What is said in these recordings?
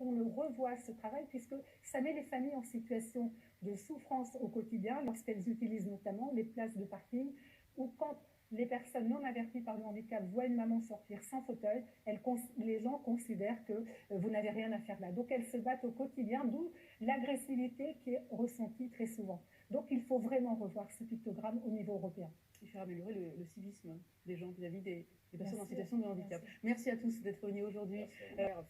qu'on le revoie ce travail, puisque ça met les familles en situation de souffrance au quotidien lorsqu'elles utilisent notamment les places de parking ou quand les personnes non averties par le handicap voient une maman sortir sans fauteuil, les gens considèrent que vous n'avez rien à faire là. Donc elles se battent au quotidien, d'où l'agressivité qui est ressentie très souvent. Donc il faut vraiment revoir ce pictogramme au niveau européen. Et faire améliorer le civisme des gens vis-à-vis des personnes en situation de handicap. Merci à tous d'être venus aujourd'hui.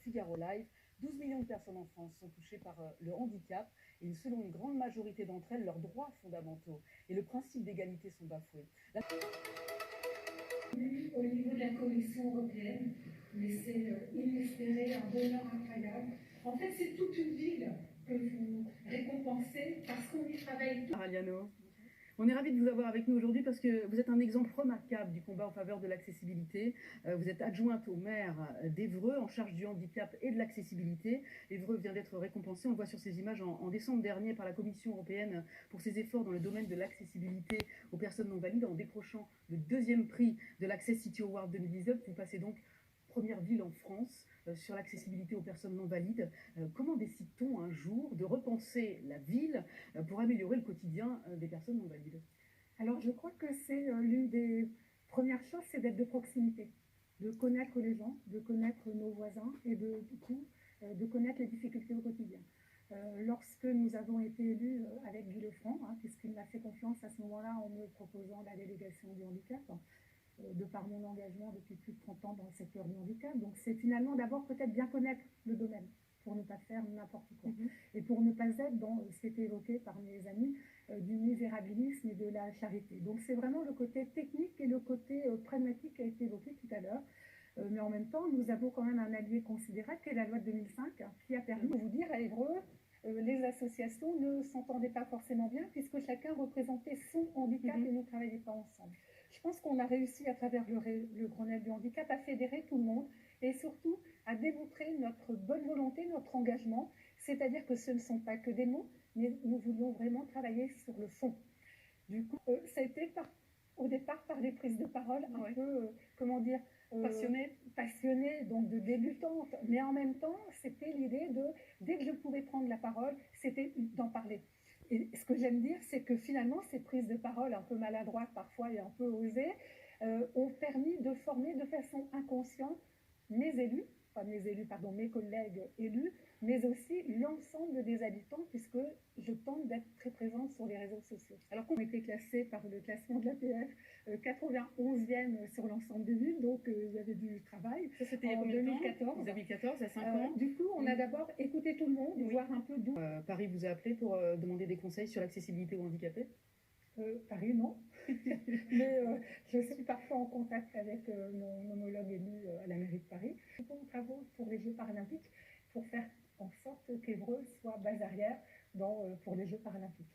Figaro Live. 12 millions de personnes en France sont touchées par le handicap et selon une grande majorité d'entre elles, leurs droits fondamentaux et le principe d'égalité sont bafoués. Au niveau de la Commission européenne, mais c'est inespéré, un bonheur incroyable. En fait, c'est toute une ville que vous récompensez parce qu'on y travaille. Aliano, on est ravis de vous avoir avec nous aujourd'hui parce que vous êtes un exemple remarquable du combat en faveur de l'accessibilité. Vous êtes adjointe au maire d'Évreux en charge du handicap et de l'accessibilité. Évreux vient d'être récompensé, on le voit sur ces images, en décembre dernier par la Commission européenne pour ses efforts dans le domaine de l'accessibilité aux personnes non valides en décrochant le 2e prix de l'Access City Award 2019. Vous passez donc première ville en France sur l'accessibilité aux personnes non valides. Comment décide-t-on un jour de repenser la ville pour améliorer le quotidien des personnes non valides? Alors je crois que c'est l'une des premières choses, c'est d'être de proximité, de connaître les gens, de connaître nos voisins et du coup de connaître les difficultés au quotidien. Lorsque nous avons été élus avec Guy Lefranc, puisqu'il m'a fait confiance à ce moment-là en me proposant la délégation du handicap, de par mon engagement depuis plus de 30 ans dans le secteur du handicap. Donc c'est finalement d'abord peut-être bien connaître le domaine pour ne pas faire n'importe quoi. Et pour ne pas être dans ce qui était évoqué par mes amis du misérabilisme et de la charité. Donc c'est vraiment le côté technique et le côté pragmatique qui a été évoqué tout à l'heure. Mais en même temps, nous avons quand même un allié considérable qui est la loi de 2005 qui a permis de vous dire à Évreux, les associations ne s'entendaient pas forcément bien puisque chacun représentait son handicap et ne travaillait pas ensemble. Je pense qu'on a réussi à travers le Grenelle du handicap à fédérer tout le monde et surtout à démontrer notre bonne volonté, notre engagement, c'est-à-dire que ce ne sont pas que des mots, mais nous voulions vraiment travailler sur le fond. Du coup, ça a été au départ par des prises de parole un peu, comment dire, passionnée, donc de débutante, mais en même temps, c'était l'idée de, dès que je pouvais prendre la parole, c'était d'en parler. Et ce que j'aime dire, c'est que finalement, ces prises de parole un peu maladroites parfois et un peu osées, ont permis de former de façon inconsciente mes collègues élus, mais aussi l'ensemble des habitants, puisque je tente d'être très présente sur les réseaux sociaux. Alors qu'on était classé par le classement de l'APF 91e sur l'ensemble des villes, donc il y avait du travail. Ça, c'était en 2014. 2014, il y a 5 ans. Du coup, on a d'abord écouté tout le monde, voir un peu d'où. Paris vous a appelé pour demander des conseils sur l'accessibilité aux handicapés? Paris, non. Mais je suis parfois en contact avec mon homologue élu à la mairie de Paris. Nous faisons travaux pour les Jeux paralympiques pour faire en sorte qu'Évreux soit base arrière pour les Jeux paralympiques.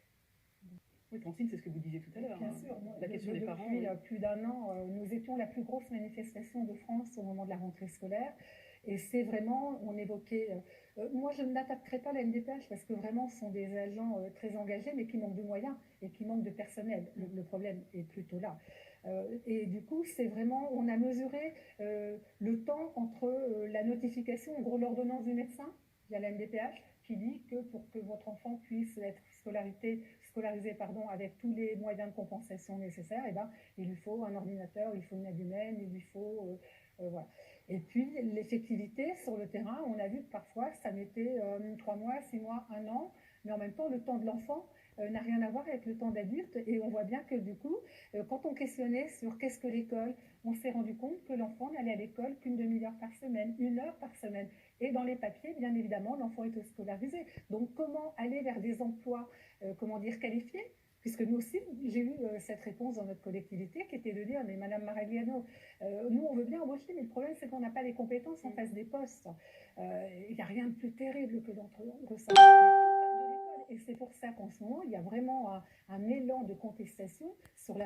Oui, Francine, c'est ce que vous disiez tout à l'heure. Bien sûr, moi, la question des parents. Depuis plus d'un an, nous étions la plus grosse manifestation de France au moment de la rentrée scolaire. Et c'est vraiment, on évoquait... moi, je ne l'attaquerai pas la MDPH parce que vraiment, ce sont des agents très engagés, mais qui manquent de moyens et qui manquent de personnel. Le problème est plutôt là. Et du coup, c'est vraiment, on a mesuré le temps entre la notification, en gros l'ordonnance du médecin, via la MDPH, qui dit que pour que votre enfant puisse être scolarisé avec tous les moyens de compensation nécessaires, il lui faut un ordinateur, il faut une aide humaine, il lui faut... voilà. Et puis l'effectivité sur le terrain, on a vu que parfois ça mettait 3 mois, 6 mois, 1 an, mais en même temps le temps de l'enfant n'a rien à voir avec le temps d'adulte, et on voit bien que du coup, quand on questionnait sur qu'est-ce que l'école, on s'est rendu compte que l'enfant n'allait à l'école qu'une demi-heure par semaine, 1 heure par semaine. Et dans les papiers, bien évidemment, l'enfant est scolarisé. Donc comment aller vers des emplois, qualifiés? Puisque nous aussi, j'ai eu cette réponse dans notre collectivité qui était de dire, mais Madame Maragliano, nous on veut bien embaucher, mais le problème c'est qu'on n'a pas les compétences en face des postes. Il n'y a rien de plus terrible que d'entendre ça. Et c'est pour ça qu'en ce moment, il y a vraiment un élan de contestation sur la